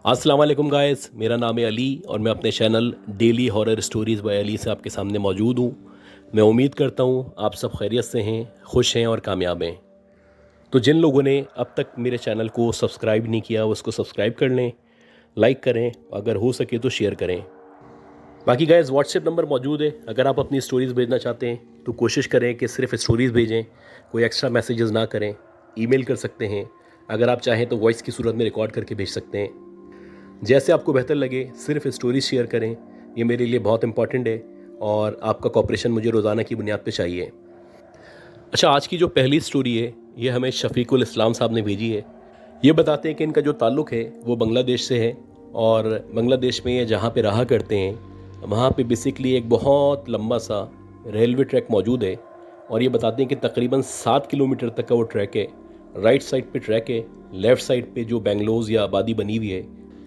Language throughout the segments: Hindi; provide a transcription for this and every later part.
अस्सलाम वालेकुम गाइस, मेरा नाम है अली और मैं अपने channel daily horror stories by Ali से आपके सामने मौजूद हूँ। मैं उम्मीद करता हूँ आप सब खैरियत से हैं, खुश हैं और कामयाब हैं। तो जिन लोगों ने अब तक मेरे चैनल को सब्सक्राइब नहीं किया वो उसको सब्सक्राइब कर लें, लाइक करें, अगर हो सके तो शेयर करें। बाकी गाइस व्हाट्सएप नंबर मौजूद है, अगर आप अपनी स्टोरीज़ भेजना चाहते हैं तो कोशिश करें कि सिर्फ स्टोरीज़ भेजें, कोई एक्स्ट्रा मैसेजेस ना करें। ईमेल कर सकते हैं, अगर आप चाहें तो वॉइस की सूरत में रिकॉर्ड करके भेज सकते हैं। जैसे आपको बेहतर लगे सिर्फ स्टोरी शेयर करें, ये मेरे लिए बहुत इंपॉर्टेंट है और आपका कॉपरेशन मुझे रोज़ाना की बुनियाद पे चाहिए। अच्छा, आज की जो पहली स्टोरी है ये हमें शफीकुल इस्लाम साहब ने भेजी है। ये बताते हैं कि इनका जो ताल्लुक़ है वो बांग्लादेश से है और बांग्लादेश में ये जहाँ पे रहा करते हैं वहाँ पे बेसिकली एक बहुत लंबा सा रेलवे ट्रैक मौजूद है और ये बताते हैं कि तकरीबन 7 किलोमीटर तक का वो ट्रैक है। राइट साइड पे ट्रैक है, लेफ़्ट साइड पे जो बेंगलोज़ या आबादी बनी हुई है,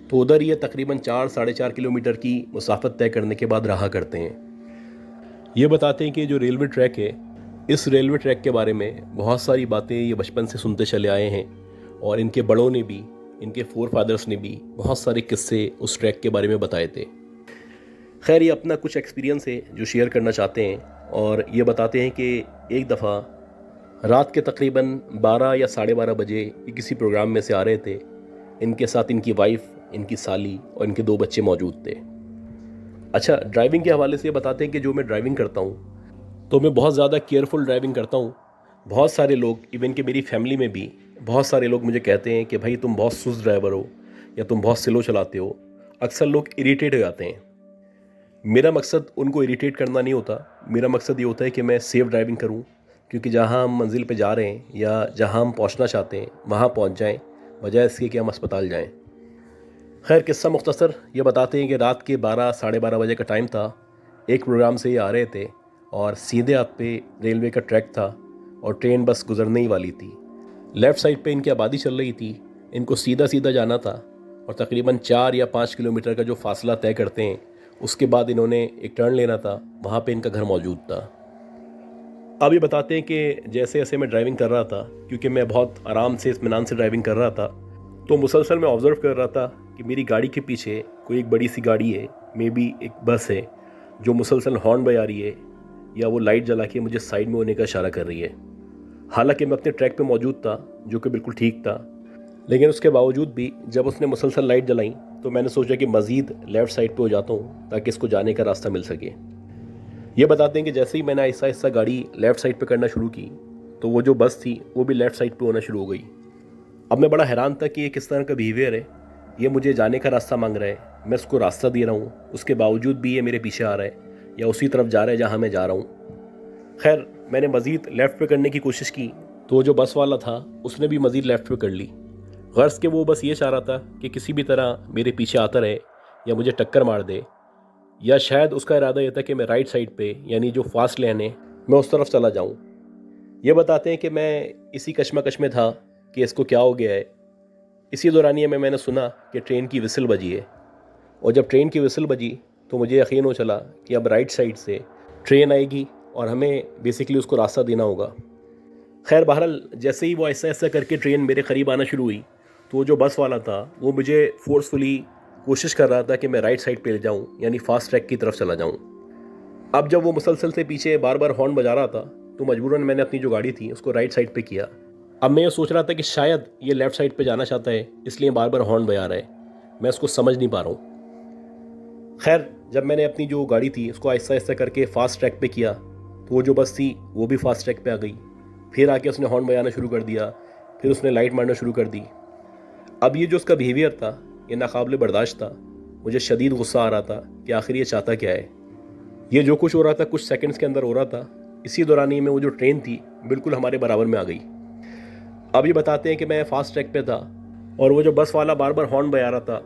तो उधर ये तकरीबन 4-4.5 किलोमीटर की मुसाफत तय करने के बाद रहा करते हैं। ये बताते हैं कि जो रेलवे ट्रैक है, इस रेलवे ट्रैक के बारे में बहुत सारी बातें ये बचपन से सुनते चले आए हैं और इनके बड़ों ने भी, इनके फोर फादर्स ने भी बहुत सारे किस्से उस ट्रैक के बारे में बताए थे। खैर, ये अपना कुछ एक्सपीरियंस है जो शेयर करना चाहते हैं और ये बताते हैं कि एक दफ़ा रात के तकरीबन 12 या 12:30 बजे ये किसी प्रोग्राम में से आ रहे थे। इनके साथ इनकी वाइफ, इनकी साली और इनके 2 बच्चे मौजूद थे। अच्छा, ड्राइविंग के हवाले से ये बताते हैं कि जो मैं ड्राइविंग करता हूँ तो मैं बहुत ज़्यादा केयरफुल ड्राइविंग करता हूँ। बहुत सारे लोग, इवन कि मेरी फैमिली में भी बहुत सारे लोग मुझे कहते हैं कि भाई तुम बहुत सुस्त ड्राइवर हो या तुम बहुत स्लो चलाते हो। अक्सर लोग इरिटेट हो जाते हैं। मेरा मकसद उनको इरिटेट करना नहीं होता, मेरा मकसद ये होता है कि मैं सेफ़ ड्राइविंग करूँ, क्योंकि जहाँ हम मंजिल पे जा रहे हैं या जहाँ हम पहुँचना चाहते हैं वहाँ पहुँच जाएँ, बजाय इसके कि हम अस्पताल जाएँ। खैर, किस्सा मुख्तसर ये बताते हैं कि रात के 12 साढ़े 12 बजे का टाइम था। एक प्रोग्राम से ये आ रहे थे और सीधे हाथ पे रेलवे का ट्रैक था और ट्रेन बस गुजरने ही वाली थी। लेफ़्ट साइड पे इनकी आबादी चल रही थी, इनको सीधा सीधा जाना था और तकरीबन 4 या 5 किलोमीटर का जो फासला तय करते हैं उसके बाद इन्होंने एक टर्न लेना था, वहाँ पे इनका घर मौजूद था। अब ये बताते हैं कि जैसे जैसे मैं ड्राइविंग कर रहा था, क्योंकि मैं बहुत आराम से इत्मीनान से ड्राइविंग कर रहा था, तो मुसलसल मैं ऑब्ज़र्व कर रहा था कि मेरी गाड़ी के पीछे कोई एक बड़ी सी गाड़ी है, मे बी एक बस है, जो मुसलसल हॉर्न बजा रही है या वो लाइट जला के मुझे साइड में होने का इशारा कर रही है। हालांकि मैं अपने ट्रैक पे मौजूद था जो कि बिल्कुल ठीक था, लेकिन उसके बावजूद भी जब उसने मुसलसल लाइट जलाई तो मैंने सोचा कि मज़ीद लेफ़्ट साइड पे हो जाता हूँ ताकि इसको जाने का रास्ता मिल सके। ये बताते हैं कि जैसे ही मैंने आहिस्ता आहिस्ता गाड़ी लेफ़्ट साइड पे करना शुरू की तो वो जो बस थी वो भी लेफ़्ट साइड पे होना शुरू हो गई। अब मैं बड़ा हैरान था कि ये किस तरह का बिहेवियर है। ये मुझे जाने का रास्ता मांग रहा है, मैं उसको रास्ता दे रहा हूँ, उसके बावजूद भी ये मेरे पीछे आ रहा है या उसी तरफ जा रहा है जहाँ मैं जा रहा हूँ। खैर, मैंने मज़ीद लेफ़्ट पे करने की कोशिश की तो जो बस वाला था उसने भी मज़ीद लेफ़्ट पे कर ली। गर्ज़ के वो बस ये चाह रहा था कि किसी भी तरह मेरे पीछे आता रहे या मुझे टक्कर मार दे, या शायद उसका इरादा ये था कि मैं राइट साइड पे, यानी जो फास्ट लेन है, मैं उस तरफ चला जाऊँ। ये बताते हैं कि मैं इसी कश्मकश में था कि इसको क्या हो गया है। इसी दौरानिए में मैंने सुना कि ट्रेन की विसल बजी है और जब ट्रेन की विसल बजी तो मुझे यकीन हो चला कि अब राइट साइड से ट्रेन आएगी और हमें बेसिकली उसको रास्ता देना होगा। खैर, बहरहाल जैसे ही वो ऐसा ऐसा करके ट्रेन मेरे करीब आना शुरू हुई तो जो बस वाला था वो मुझे फोर्सफुली कोशिश कर रहा था कि मैं राइट साइड पे जाऊं, यानी फास्ट ट्रैक की तरफ चला जाऊं। अब जब वो मुसलसल से पीछे बार बार हॉर्न बजा रहा था तो मजबूरन मैंने अपनी जो गाड़ी थी उसको राइट साइड पे किया। अब मैं ये सोच रहा था कि शायद ये लेफ़्ट साइड पे जाना चाहता है, इसलिए बार बार हॉर्न बजा रहा है, मैं उसको समझ नहीं पा रहा हूँ। खैर, जब मैंने अपनी जो गाड़ी थी उसको आहिस्ता आहिस्ता करके फास्ट ट्रैक पे किया तो वो जो बस थी वो भी फास्ट ट्रैक पे आ गई। फिर आके उसने हॉर्न बजाना शुरू कर दिया, फिर उसने लाइट मारना शुरू कर दी। अब ये जो उसका बिहेवियर था ये नाकाबिले बर्दाश्त था। मुझे शदीद गुस्सा आ रहा था कि आखिर ये चाहता क्या है। ये जो कुछ हो रहा था कुछ सेकंड्स के अंदर हो रहा था। इसी दौरान में वो जो ट्रेन थी बिल्कुल हमारे बराबर में आ गई। अब ये बताते हैं कि मैं फास्ट ट्रैक पे था और वो जो बस वाला बार बार हॉर्न बजा रहा था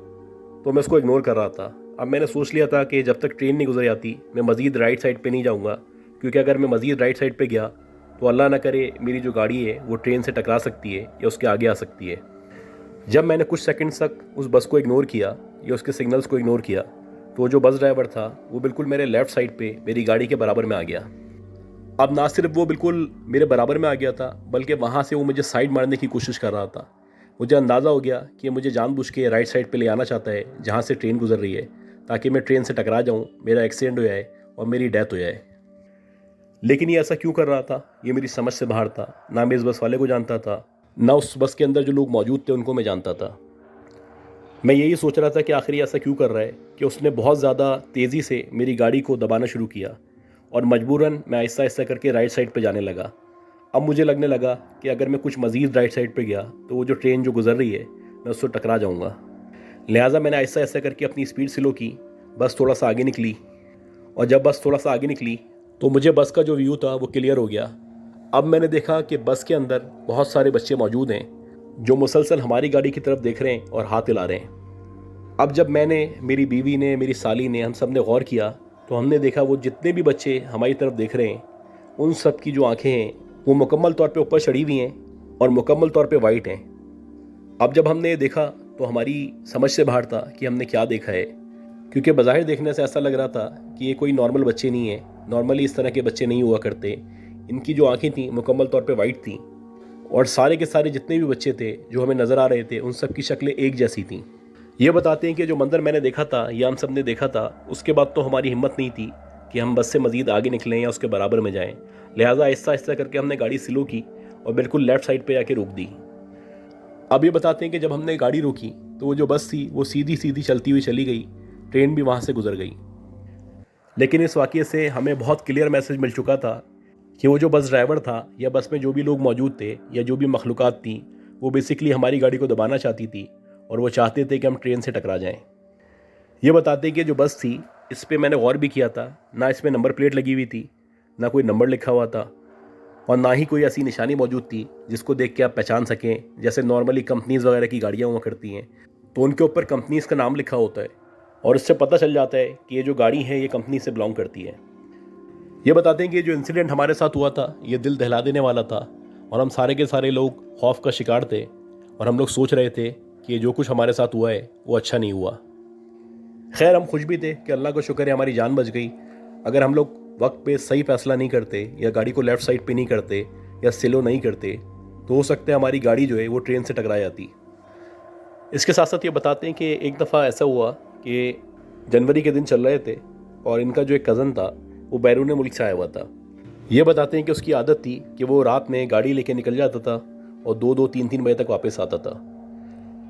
तो मैं उसको इग्नोर कर रहा था। अब मैंने सोच लिया था कि जब तक ट्रेन नहीं गुजर जाती मैं मज़ीद राइट साइड पे नहीं जाऊंगा, क्योंकि अगर मैं मज़ीद राइट साइड पे गया तो अल्लाह ना करे मेरी जो गाड़ी है वो ट्रेन से टकरा सकती है या उसके आगे आ सकती है। जब मैंने कुछ सेकंड्स तक उस बस को इग्नोर किया या उसके सिग्नल्स को इग्नोर किया तो जो बस ड्राइवर था वो बिल्कुल मेरे लेफ़्ट साइड पे मेरी गाड़ी के बराबर में आ गया। अब ना सिर्फ वो बिल्कुल मेरे बराबर में आ गया था बल्कि वहाँ से वो मुझे साइड मारने की कोशिश कर रहा था। मुझे अंदाज़ा हो गया कि मुझे जानबूझ के राइट साइड पे ले आना चाहता है जहाँ से ट्रेन गुजर रही है, ताकि मैं ट्रेन से टकरा जाऊँ, मेरा एक्सीडेंट हो जाए और मेरी डेथ हो जाए। लेकिन ये ऐसा क्यों कर रहा था, ये मेरी समझ से बाहर था। ना मैं इस बस वाले को जानता था, ना उस बस के अंदर जो लोग मौजूद थे उनको मैं जानता था। मैं यही सोच रहा था कि आखिर ऐसा क्यों कर रहा है कि उसने बहुत ज़्यादा तेज़ी से मेरी गाड़ी को दबाना शुरू किया और मजबूरन मैं आहिस्ता आहिस्ता करके राइट साइड पे जाने लगा। अब मुझे लगने लगा कि अगर मैं कुछ मज़ीद राइट साइड पे गया तो वो जो ट्रेन जो गुजर रही है मैं उससे टकरा जाऊंगा। लिहाजा मैंने आहिस्ता आहिस्ता करके अपनी स्पीड स्लो की। बस थोड़ा सा आगे निकली और जब बस थोड़ा सा आगे निकली तो मुझे बस का जो व्यू था वो क्लियर हो गया। अब मैंने देखा कि बस के अंदर बहुत सारे बच्चे मौजूद हैं जो मुसलसल हमारी गाड़ी की तरफ देख रहे हैं और हाथ हिला रहे हैं। अब जब मैंने, मेरी बीवी ने, मेरी साली ने, हम सब ने गौर किया तो हमने देखा वो जितने भी बच्चे हमारी तरफ देख रहे हैं उन सब की जो आंखें हैं वो मुकम्मल तौर पे ऊपर चढ़ी हुई हैं और मुकम्मल तौर पे वाइट हैं। अब जब हमने देखा तो हमारी समझ से बाहर था कि हमने क्या देखा है, क्योंकि बज़ाहिर देखने से ऐसा लग रहा था कि ये कोई नॉर्मल बच्चे नहीं है। नॉर्मली इस तरह के बच्चे नहीं हुआ करते। इनकी जो आंखें थीं मुकम्मल तौर पे वाइट थीं और सारे के सारे जितने भी बच्चे थे जो हमें नज़र आ रहे थे उन सब की शक्लें एक जैसी थीं। ये बताते हैं कि जो मंजर मैंने देखा था या हम सब ने देखा था, उसके बाद तो हमारी हिम्मत नहीं थी कि हम बस से मज़ीद आगे निकलें या उसके बराबर में जाएं। लिहाजा आहिस्ता आहिस्ता करके हमने गाड़ी स्लो की और बिल्कुल लेफ़्ट साइड पे जाके रोक दी। अब ये बताते हैं कि जब हमने गाड़ी रोकी तो वो जो बस थी वो सीधी सीधी चलती हुई चली गई, ट्रेन भी वहाँ से गुजर गई। लेकिन इस वाक़ये से हमें बहुत क्लियर मैसेज मिल चुका था कि वो जो बस ड्राइवर था या बस में जो भी लोग मौजूद थे या जो भी मखलूक़ात थी वो बेसिकली हमारी गाड़ी को दबाना चाहती थी और वो चाहते थे कि हम ट्रेन से टकरा जाएं। ये बताते हैं कि जो बस थी इस पे मैंने गौर भी किया था, ना इसमें नंबर प्लेट लगी हुई थी, ना कोई नंबर लिखा हुआ था और ना ही कोई ऐसी निशानी मौजूद थी जिसको देख के आप पहचान सकें। जैसे नॉर्मली कंपनीज़ वगैरह की गाड़ियाँ हुआ करती हैं तो उनके ऊपर कंपनीज़ का नाम लिखा होता है और इससे पता चल जाता है कि ये जो गाड़ी है ये कंपनी से बिलोंग करती है। ये बताते हैं कि जो इंसिडेंट हमारे साथ हुआ था ये दिल दहला देने वाला था और हम सारे के सारे लोग खौफ का शिकार थे और हम लोग सोच रहे थे कि जो कुछ हमारे साथ हुआ है वो अच्छा नहीं हुआ। खैर हम खुश भी थे कि अल्लाह का शुक्र है हमारी जान बच गई। अगर हम लोग वक्त पे सही फैसला नहीं करते या गाड़ी को लेफ़्ट साइड पे नहीं करते या स्लो नहीं करते तो हो सकता है हमारी गाड़ी जो है वो ट्रेन से टकरा जाती। इसके साथ साथ ये बताते हैं कि एक दफ़ा ऐसा हुआ कि जनवरी के दिन चल रहे थे और इनका जो एक कज़न था वो बैरून मुल्क से आया हुआ था। ये बताते हैं कि उसकी आदत थी कि वो रात में गाड़ी लेके निकल जाता था और 2-2, 3-3 बजे तक वापस आता था।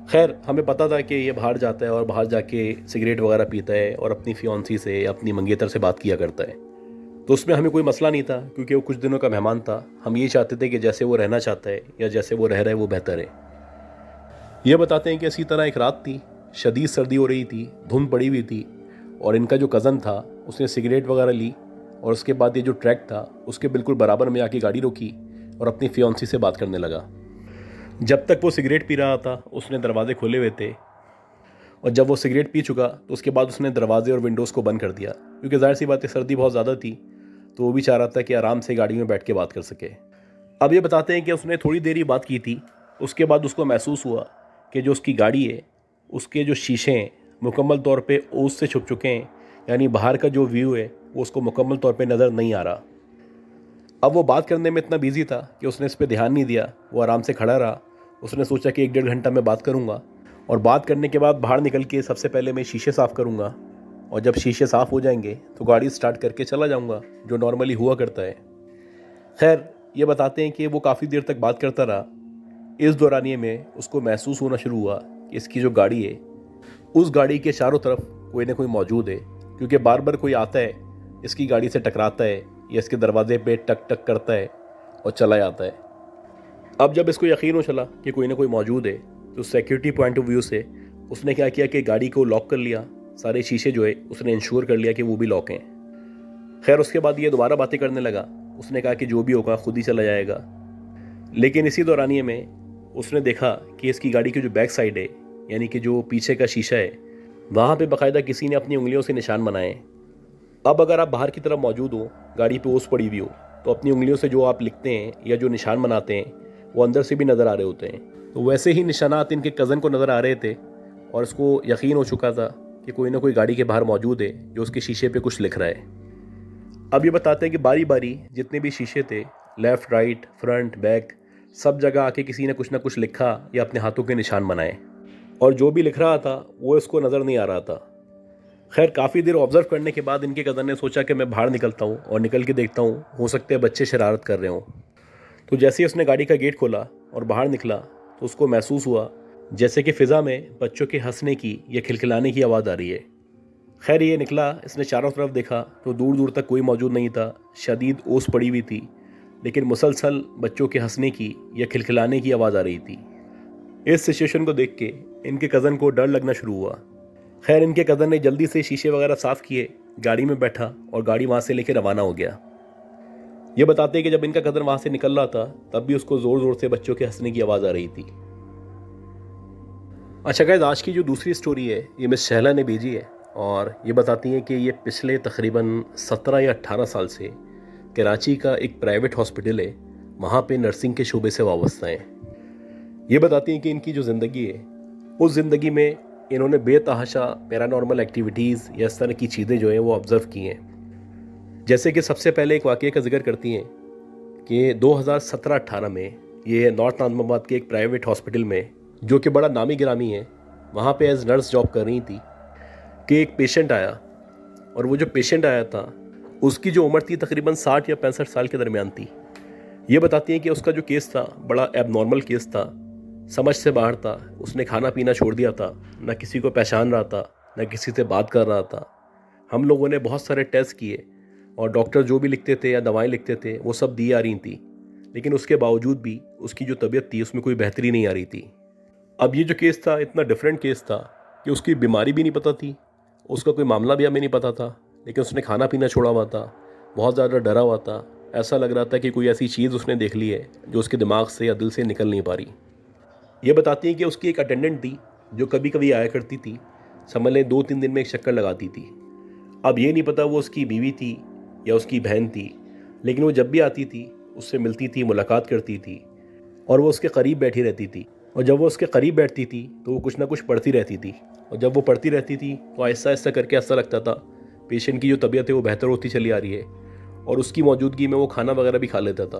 खैर हमें पता था कि ये बाहर जाता है और बाहर जाके सिगरेट वगैरह पीता है और अपनी फियांसी से, अपनी मंगेतर से बात किया करता है। तो उसमें हमें कोई मसला नहीं था क्योंकि वो कुछ दिनों का मेहमान था। हम ये चाहते थे कि जैसे वो रहना चाहता है या जैसे वो रह रहा है वो बेहतर है। ये बताते हैं कि इसी तरह एक रात थी, शदीद सर्दी हो रही थी, धुंध पड़ी हुई थी और इनका जो कज़न था उसने सिगरेट वगैरह ली और उसके बाद ये जो ट्रैक था उसके बिल्कुल बराबर में आके गाड़ी रोकी और अपनी फियांसी से बात करने लगा। जब तक वो सिगरेट पी रहा था उसने दरवाजे खोले हुए थे और जब वो सिगरेट पी चुका तो उसके बाद उसने दरवाजे और विंडोज़ को बंद कर दिया क्योंकि ज़ाहिर सी बात है सर्दी बहुत ज़्यादा थी तो वो भी चाह रहा था कि आराम से गाड़ी में बैठ के बात कर सके। अब ये बताते हैं कि उसने थोड़ी देर ही बात की थी, उसके बाद उसको महसूस हुआ कि जो उसकी गाड़ी है उसके जो शीशे हैं मुकम्मल तौर पे ओस से छुप चुके हैं, यानी बाहर का जो व्यू है वो उसको मुकम्मल तौर पे नज़र नहीं आ रहा। अब वो बात करने में इतना बिजी था कि उसने इस पर ध्यान नहीं दिया, वो आराम से खड़ा रहा। उसने सोचा कि 1-1.5 घंटा मैं बात करूँगा और बात करने के बाद बाहर निकल के सबसे पहले मैं शीशे साफ़ करूँगा और जब शीशे साफ़ हो जाएंगे तो गाड़ी स्टार्ट करके चला जाऊँगा, जो नॉर्मली हुआ करता है। खैर ये बताते हैं कि वो काफ़ी देर तक बात करता रहा। इस दौरानिए में उसको महसूस होना शुरू हुआ कि इसकी जो गाड़ी है उस गाड़ी के चारों तरफ कोई ना कोई मौजूद है, क्योंकि बार बार कोई आता है, इसकी गाड़ी से टकराता है या इसके दरवाजे पे टक टक करता है और चला जाता है। अब जब इसको यकीन हो चला कि कोई ना कोई मौजूद है तो सिक्योरिटी पॉइंट ऑफ व्यू से उसने क्या किया कि गाड़ी को लॉक कर लिया। सारे शीशे जो है उसने इंश्योर कर लिया कि वो भी लॉक हैं। खैर उसके बाद ये दोबारा बातें करने लगा। उसने कहा कि जो भी होगा खुद ही चला जाएगा। लेकिन इसी दौरानिए में उसने देखा कि इसकी गाड़ी की जो बैक साइड है, यानी कि जो पीछे का शीशा है, वहाँ पे बाकायदा किसी ने अपनी उंगलियों से निशान बनाए। अब अगर आप बाहर की तरफ मौजूद हो, गाड़ी पे ओस पड़ी हुई हो, तो अपनी उंगलियों से जो आप लिखते हैं या जो निशान बनाते हैं वो अंदर से भी नज़र आ रहे होते हैं। तो वैसे ही निशानात इनके कज़न को नज़र आ रहे थे और उसको यकीन हो चुका था कि कोई ना कोई गाड़ी के बाहर मौजूद है जो उसके शीशे पे कुछ लिख रहा है। अब ये बताते हैं कि बारी बारी जितने भी शीशे थे, लेफ़्ट, राइट, फ्रंट, बैक, सब जगह आके किसी ने कुछ ना कुछ लिखा या अपने हाथों के निशान बनाए, और जो भी लिख रहा था वो इसको नज़र नहीं आ रहा था। खैर काफ़ी देर ऑब्ज़र्व करने के बाद इनके कज़न ने सोचा कि मैं बाहर निकलता हूँ और निकल के देखता हूँ, हो सकता है बच्चे शरारत कर रहे हों। तो जैसे ही उसने गाड़ी का गेट खोला और बाहर निकला तो उसको महसूस हुआ जैसे कि फ़िज़ा में बच्चों के हंसने की या खिलखिलाने की आवाज़ आ रही है। खैर ये निकला, इसने चारों तरफ देखा तो दूर दूर तक कोई मौजूद नहीं था। शदीद ओस पड़ी हुई थी, लेकिन मुसलसल बच्चों के हंसने की या खिलखिलाने की आवाज़ आ रही थी। इस सिचुएशन को देख के इनके कज़न को डर लगना शुरू हुआ। खैर इनके कज़न ने जल्दी से शीशे वगैरह साफ़ किए, गाड़ी में बैठा और गाड़ी वहाँ से लेकर रवाना हो गया। ये बताते हैं कि जब इनका कज़न वहाँ से निकल रहा था तब भी उसको ज़ोर ज़ोर से बच्चों के हंसने की आवाज़ आ रही थी। अच्छा गाइस, आज की जो दूसरी स्टोरी है ये मिस शहला ने भेजी है और ये बताती हैं कि ये पिछले तकरीबन 17 या 18 साल से कराची का एक प्राइवेट हॉस्पिटल है, वहाँ पे नर्सिंग के शोबे से वाबस्ता हैं। ये बताती हैं कि इनकी जो ज़िंदगी है उस ज़िंदगी में इन्होंने बेतहाशा पैरानॉर्मल एक्टिविटीज़ या इस तरह की चीज़ें जो हैं वो ऑब्ज़र्व की हैं। जैसे कि सबसे पहले एक वाक़ये का जिक्र करती हैं कि 2017-18 में ये नॉर्थ नाज़िमाबाद के एक प्राइवेट हॉस्पिटल में, जो कि बड़ा नामी गिरामी है, वहाँ पे एज नर्स जॉब कर रही थी, कि एक पेशेंट आया। और वो जो पेशेंट आया था उसकी जो उम्र थी तकरीबन 60 या 65 साल के दरमियान थी। ये बताती हैं कि उसका जो केस था बड़ा एबनॉर्मल केस था, समझ से बाहर था। उसने खाना पीना छोड़ दिया था, ना किसी को पहचान रहा था, ना किसी से बात कर रहा था। हम लोगों ने बहुत सारे टेस्ट किए और डॉक्टर जो भी लिखते थे या दवाएं लिखते थे वो सब दी आ रही थी, लेकिन उसके बावजूद भी उसकी जो तबीयत थी उसमें कोई बेहतरी नहीं आ रही थी। अब ये जो केस था इतना डिफरेंट केस था कि उसकी बीमारी भी नहीं पता थी, उसका कोई मामला भी हमें नहीं पता था, लेकिन उसने खाना पीना छोड़ा हुआ था, बहुत ज़्यादा डरा हुआ था। ऐसा लग रहा था कि कोई ऐसी चीज़ उसने देख ली है जो उसके दिमाग से या दिल से निकल नहीं पा रही। ये बताती हैं कि उसकी एक अटेंडेंट थी जो कभी कभी आया करती थी, समझ लें 2-3 दिन में एक चक्कर लगाती थी। अब ये नहीं पता वो उसकी बीवी थी या उसकी बहन थी, लेकिन वो जब भी आती थी उससे मिलती थी, मुलाकात करती थी और वो उसके करीब बैठी रहती थी। और जब वो उसके करीब बैठती थी तो वो कुछ ना कुछ पढ़ती रहती थी, और जब वो पढ़ती रहती थी तो आहिस्ता आहिस्ता करके ऐसा लगता था पेशेंट की जो तबीयत है वो बेहतर होती चली आ रही है, और उसकी मौजूदगी में वो खाना वगैरह भी खा लेता था।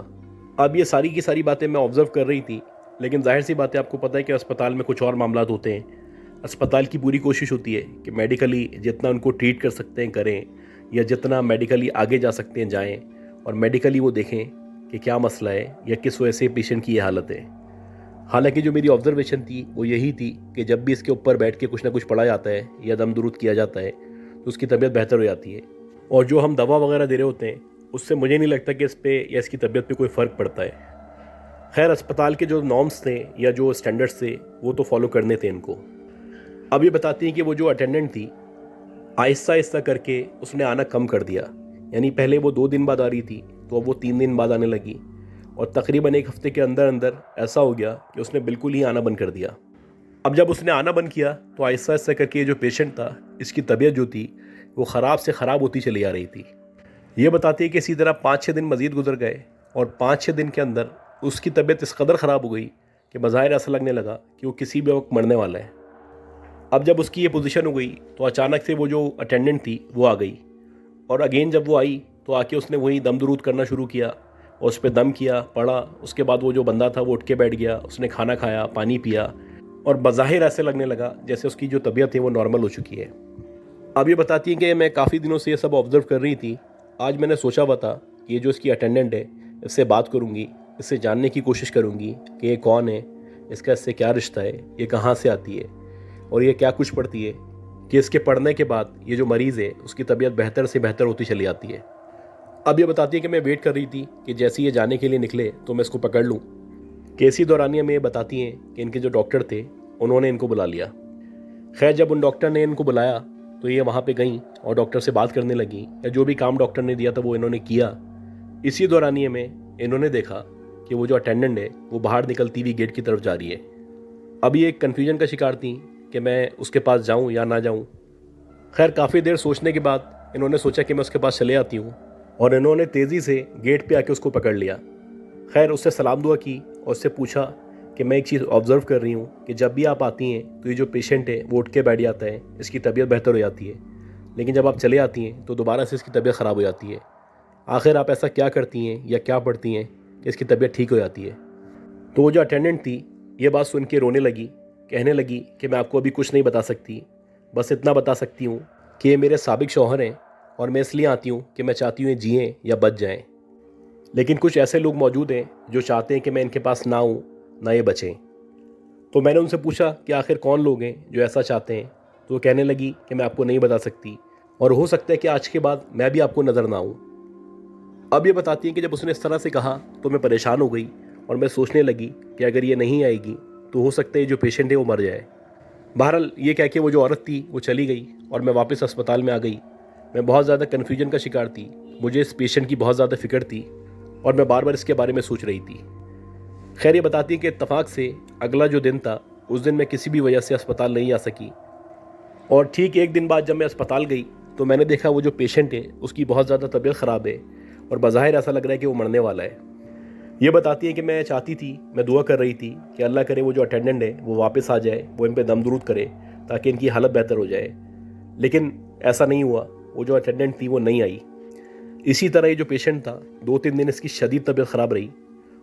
अब ये सारी की सारी बातें मैं ऑब्ज़र्व कर रही थी, लेकिन जाहिर सी बात है, आपको पता है कि अस्पताल में कुछ और मामला होते हैं। अस्पताल की पूरी कोशिश होती है कि मेडिकली जितना उनको ट्रीट कर सकते हैं करें, या जितना मेडिकली आगे जा सकते हैं जाएं, और मेडिकली वो देखें कि क्या मसला है या किस वजह से पेशेंट की ये हालत है। हालांकि जो मेरी ऑब्जर्वेशन थी वो यही थी कि जब भी इसके ऊपर बैठ के कुछ ना कुछ पढ़ा जाता है या दम दुरूद किया जाता है तो उसकी तबीयत बेहतर हो जाती है, और जो हम दवा वगैरह दे रहे होते हैं उससे मुझे नहीं लगता कि इस पे या इसकी तबीयत पे कोई फ़र्क पड़ता है। खैर अस्पताल के जो नॉर्म्स थे या जो स्टैंडर्ड्स थे वो तो फॉलो करने थे इनको। अब ये बताती हैं कि वो जो अटेंडेंट थी आहिस्ता आहिस्ता करके उसने आना कम कर दिया, यानी पहले वो 2 दिन बाद आ रही थी तो अब वो 3 दिन बाद आने लगी, और तकरीबन 1 हफ्ते के अंदर अंदर ऐसा हो गया कि उसने बिल्कुल ही आना बंद कर दिया। अब जब उसने आना बंद किया तो आहिस्ता आहिस्ता करके जो पेशेंट था इसकी तबीयत जो थी वो ख़राब से ख़राब होती चली आ रही थी। ये बताती है कि इसी तरह 5-6 दिन मज़ीद गुजर गए, और 5-6 दिन के अंदर उसकी तबीयत इस कदर ख़राब हो गई कि बज़ाहिर ऐसा लगने लगा कि वो किसी भी वक्त मरने वाला है। अब जब उसकी ये पोजीशन हो गई तो अचानक से वो जो अटेंडेंट थी वो आ गई, और अगेन जब वो आई तो आके उसने वही दम दुरूद करना शुरू किया और उस पर दम किया, पढ़ा। उसके बाद वो जो बंदा था वो उठ के बैठ गया, उसने खाना खाया, पानी पिया, और बज़ाहिर ऐसे लगने लगा जैसे उसकी जो तबीयत है वो नॉर्मल हो चुकी है। अब ये बताती हैं कि मैं काफ़ी दिनों से ये सब ऑब्ज़र्व कर रही थी। आज मैंने सोचा हुआ था कि ये जो इसकी अटेंडेंट है इससे बात करूँगी, इससे जानने की कोशिश करूँगी कि ये कौन है, इसका इससे क्या रिश्ता है, ये कहाँ से आती है और ये क्या कुछ पढ़ती है, कि इसके पढ़ने के बाद ये जो मरीज़ है उसकी तबीयत बेहतर से बेहतर होती चली जाती है। अब ये बताती है कि मैं वेट कर रही थी कि जैसे ये जाने के लिए निकले तो मैं इसको पकड़ लूँ। कि इसी दौरानिया में ये बताती हैं कि इनके जो डॉक्टर थे उन्होंने इनको बुला लिया। खैर जब उन डॉक्टर ने इनको बुलाया तो ये वहाँ पे गई और डॉक्टर से बात करने लगी, या जो भी काम डॉक्टर ने दिया था वो इन्होंने किया। इसी दौरानिए में इन्होंने देखा कि वो जो अटेंडेंट है वो बाहर निकलती हुई गेट की तरफ जा रही है। अब ये एक कन्फ्यूजन का शिकार थी कि मैं उसके पास जाऊँ या ना जाऊँ। खैर काफ़ी देर सोचने के बाद इन्होंने सोचा कि मैं उसके पास चले आती हूँ, और इन्होंने तेज़ी से गेट पे आके उसको पकड़ लिया। खैर उससे सलाम दुआ की और उससे पूछा कि मैं एक चीज़ ऑब्ज़र्व कर रही हूँ कि जब भी आप आती हैं तो ये जो पेशेंट है वो उठ के बैठ जाता है, इसकी तबीयत बेहतर हो जाती है, लेकिन जब आप चले आती हैं तो दोबारा से इसकी तबीयत ख़राब हो जाती है। आखिर आप ऐसा क्या करती हैं या क्या पढ़ती हैं कि इसकी तबीयत ठीक हो जाती है? तो वो जो अटेंडेंट थी ये बात सुन के रोने लगी, कहने लगी कि मैं आपको अभी कुछ नहीं बता सकती, बस इतना बता सकती हूँ कि ये मेरे साबिक शौहर हैं और मैं इसलिए आती हूँ कि मैं चाहती हूँ ये जिएँ या बच जाएँ। लेकिन कुछ ऐसे लोग मौजूद हैं जो चाहते हैं कि मैं इनके पास ना आऊँ, ना ये बचें। तो मैंने उनसे पूछा कि आखिर कौन लोग हैं जो ऐसा चाहते हैं। तो वो कहने लगी कि मैं आपको नहीं बता सकती और हो सकता है कि आज के बाद मैं भी आपको नज़र ना आऊँ। अब ये बताती हैं कि जब उसने इस तरह से कहा तो मैं परेशान हो गई और मैं सोचने लगी कि अगर ये नहीं आएगी तो हो सकता है जो पेशेंट है वो मर जाए। बहरहाल ये कह के वो जो औरत थी वो चली गई और मैं वापस अस्पताल में आ गई। मैं बहुत ज़्यादा कन्फ्यूजन का शिकार थी, मुझे इस पेशेंट की बहुत ज़्यादा फ़िक्र थी और मैं बार बार इसके बारे में सोच रही थी। खैर ये बताती है कि इत्तफाक से अगला जो दिन था उस दिन मैं किसी भी वजह से अस्पताल नहीं आ सकी और ठीक एक दिन बाद जब मैं अस्पताल गई तो मैंने देखा वो जो पेशेंट है उसकी बहुत ज़्यादा तबीयत ख़राब है और बज़ाहिर ऐसा लग रहा है कि वो मरने वाला है। ये बताती है कि मैं चाहती थी, मैं दुआ कर रही थी कि अल्लाह करे वो जो अटेंडेंट है वो वापस आ जाए, वो इन पे दम दुरूद करे ताकि इनकी हालत बेहतर हो जाए। लेकिन ऐसा नहीं हुआ, वो जो अटेंडेंट थी वो नहीं आई। इसी तरह ये जो पेशेंट था 2-3 दिन इसकी शदीद तबीयत ख़राब रही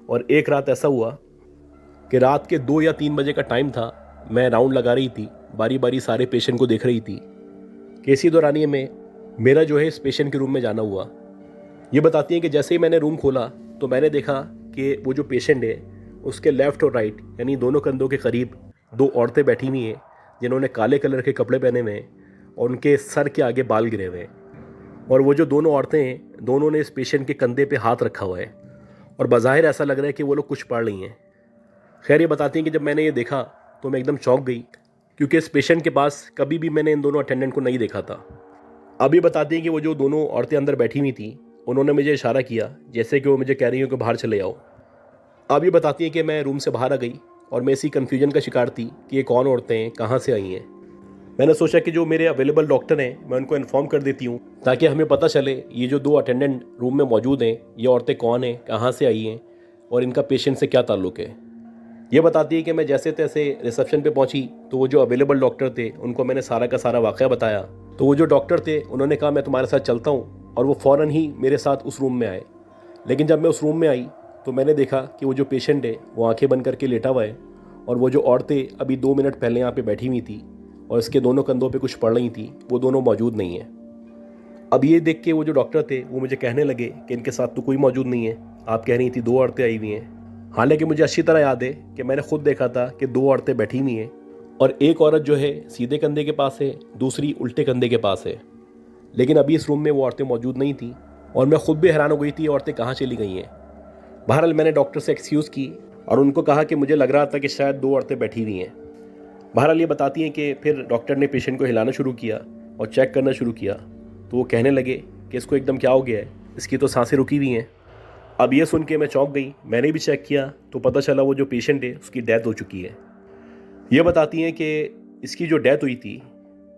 और एक रात ऐसा हुआ कि रात के 2 या 3 बजे का टाइम था। मैं राउंड लगा रही थी, बारी बारी सारे पेशेंट को देख रही थी कि इसी दौरानिए में मेरा जो है इस पेशेंट के रूम में जाना हुआ। ये बताती हैं कि जैसे ही मैंने रूम खोला तो मैंने देखा कि वो जो पेशेंट है उसके लेफ़्ट और राइट यानी दोनों कंधों के करीब 2 औरतें बैठी हुई हैं जिन्होंने काले कलर के कपड़े पहने हुए हैं और उनके सर के आगे बाल गिरे हुए हैं। और वो जो दोनों औरतें हैं दोनों ने इस पेशेंट के कंधे पे हाथ रखा हुआ है और बज़ाहिर ऐसा लग रहा है कि वो लोग कुछ पढ़ रही हैं। खैर ये बताती हैं कि जब मैंने ये देखा तो मैं एकदम चौंक गई क्योंकि इस पेशेंट के पास कभी भी मैंने इन दोनों अटेंडेंट को नहीं देखा था। अब ये बताती हैं कि वो जो दोनों औरतें अंदर बैठी हुई थी उन्होंने मुझे इशारा किया जैसे कि वो मुझे कह रही हो कि बाहर चले आओ। अब ये बताती हैं कि मैं रूम से बाहर आ गई और मैं इसी कन्फ्यूजन का शिकार थी कि ये कौन औरतें हैं, कहाँ से आई हैं। मैंने सोचा कि जो मेरे अवेलेबल डॉक्टर हैं मैं उनको इन्फॉर्म कर देती हूँ ताकि हमें पता चले ये जो 2 अटेंडेंट रूम में मौजूद हैं ये औरतें कौन हैं, कहाँ से आई हैं और इनका पेशेंट से क्या ताल्लुक़ है। ये बताती है कि मैं जैसे तैसे रिसेप्शन पे पहुंची तो वो जो अवेलेबल डॉक्टर थे उनको मैंने सारा का सारा वाक़या बताया। तो वो जो डॉक्टर थे उन्होंने कहा मैं तुम्हारे साथ चलता हूँ और वो फ़ौरन ही मेरे साथ उस रूम में आए। लेकिन जब मैं उस रूम में आई तो मैंने देखा कि वो जो पेशेंट है वो आंखें बंद करके लेटा हुआ है और वो जो औरतें अभी 2 मिनट पहले यहाँ पर बैठी हुई थी और इसके दोनों कंधों पर कुछ पड़ रही थी वो दोनों मौजूद नहीं हैं। अब ये देख के वो जो डॉक्टर थे वो मुझे कहने लगे कि इनके साथ तो कोई मौजूद नहीं है, आप कह रही थी 2 औरतें आई हुई हैं। हालांकि मुझे अच्छी तरह याद है कि मैंने खुद देखा था कि 2 औरतें बैठी हुई हैं और एक औरत जो है सीधे कंधे के पास है, दूसरी उल्टे कंधे के पास है। लेकिन अभी इस रूम में वो औरतें मौजूद नहीं थी और मैं खुद भी हैरान हो गई थी औरतें कहाँ चली गई हैं। बहरहाल मैंने डॉक्टर से एक्सक्यूज़ की और उनको कहा कि मुझे लग रहा था कि शायद 2 औरतें बैठी हुई हैं। बहरहाल ये बताती हैं कि फिर डॉक्टर ने पेशेंट को हिलाना शुरू किया और चेक करना शुरू किया तो वो कहने लगे कि इसको एकदम क्या हो गया है, इसकी तो सांसें रुकी हुई हैं। अब ये सुन के मैं चौंक गई। मैंने भी चेक किया तो पता चला वो जो पेशेंट है उसकी डेथ हो चुकी है। ये बताती हैं कि इसकी जो डेथ हुई थी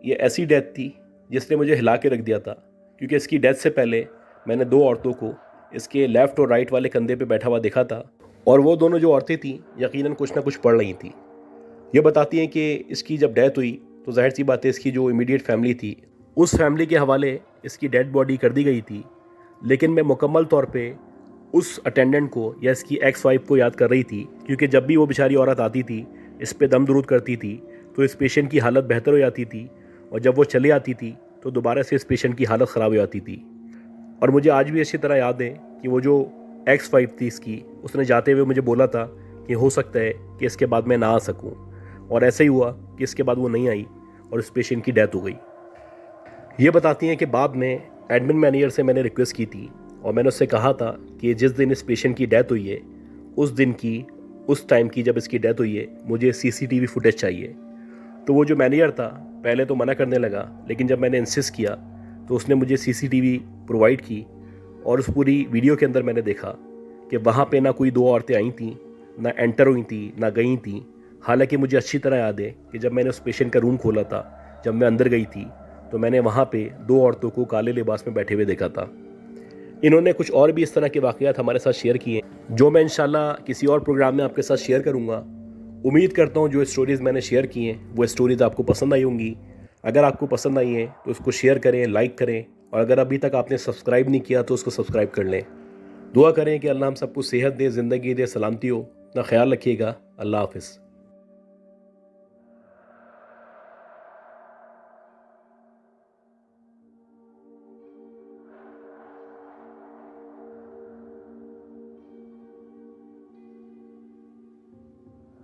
ये ऐसी डेथ थी जिसने मुझे हिला के रख दिया था क्योंकि इसकी डेथ से पहले मैंने 2 औरतों को इसके लेफ़्ट और राइट वाले कंधे पे बैठा हुआ देखा था और वो दोनों जो औरतें थीं यकीनन कुछ ना कुछ पढ़ रही थी। ये बताती हैं कि इसकी जब डेथ हुई तो जाहिर सी बात है इसकी जो इमीडिएट फैमिली थी उस फैमिली के हवाले इसकी डेड बॉडी कर दी गई थी। लेकिन मैं मुकम्मल तौर पे उस अटेंडेंट को या इसकी एक्स वाइफ को याद कर रही थी क्योंकि जब भी वो बेचारी औरत आती थी इस पे दम दुरूद करती थी तो इस पेशेंट की हालत बेहतर हो जाती थी और जब वो चली आती थी तो दोबारा से इस पेशेंट की हालत ख़राब हो जाती थी। और मुझे आज भी अच्छी तरह याद है कि वो जो एक्स वाइफ थी इसकी उसने जाते हुए मुझे बोला था कि हो सकता है कि इसके बाद मैं ना आ सकूँ और ऐसा ही हुआ कि इसके बाद वो नहीं आई और इस पेशेंट की डेथ हो गई। ये बताती हैं कि बाद में एडमिन मैनेजर से मैंने रिक्वेस्ट की थी और मैंने उससे कहा था कि जिस दिन इस पेशेंट की डेथ हुई है उस दिन की उस टाइम की जब इसकी डेथ हुई है मुझे CCTV फुटेज चाहिए। तो वो जो मैनेजर था पहले तो मना करने लगा लेकिन जब मैंने इंसिस्ट किया तो उसने मुझे CCTV प्रोवाइड की और उस पूरी वीडियो के अंदर मैंने देखा कि वहाँ पे ना कोई 2 औरतें आई थीं, ना एंटर हुई थी, ना गई थी। हालांकि मुझे अच्छी तरह याद है कि जब मैंने उस पेशेंट का रूम खोला था, जब मैं अंदर गई थी तो मैंने वहाँ पे 2 औरतों को काले लिबास में बैठे हुए देखा था। इन्होंने कुछ और भी इस तरह के वाक़यात हमारे साथ शेयर किए जो मैं इंशाल्लाह किसी और प्रोग्राम में आपके साथ शेयर करूँगा। उम्मीद करता हूँ जो स्टोरीज़ मैंने शेयर की हैं वो स्टोरीज़ आपको पसंद आई होंगी। अगर आपको पसंद आई हैं तो उसको शेयर करें, लाइक करें और अगर अभी तक आपने सब्सक्राइब नहीं किया तो उसको सब्सक्राइब कर लें। दुआ करें कि अल्लाह हम सबको सेहत दे, ज़िंदगी दे, सलामती हो। अपना ख्याल रखिएगा। अल्लाह हाफ़िज़।